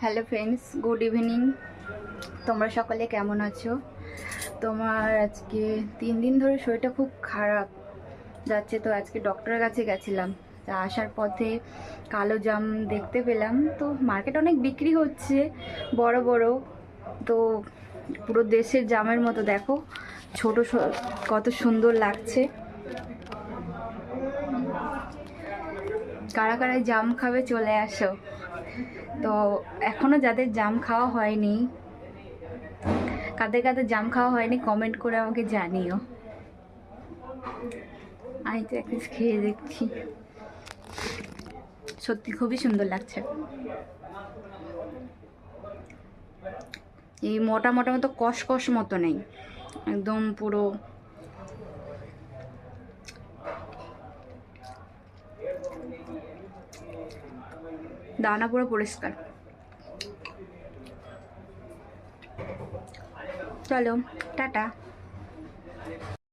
Hello friends, good evening. তোমরা সকলে কেমন আছো? তোমার আজকে 3 দিন ধরে শরীরটা খুব খারাপ যাচ্ছে, তো আজকে ডক্টরের কাছে গেছিলাম। তা আসার পথে কালো জাম দেখতে পেলাম, তো মার্কেট অনেক বিক্রি হচ্ছে বড় বড়, তো পুরো দেশের জামের মতো। দেখো ছোট কত সুন্দর লাগছে। কারা কারা জাম খাবে চলে আসো। তো এখনো যাদের জাম খাওয়া হয়নি, কাদের কাদের জাম খাওয়া হয়নি কমেন্ট করে আমাকে জানিও। আমি তো এক পিস খেয়ে দেখছি, সত্যি খুবই সুন্দর লাগছে। এই মোটা মোটা মতো কষ কষ মতো নেই, একদম পুরো দানা পুরো পরিষ্কার। চলো টাটা।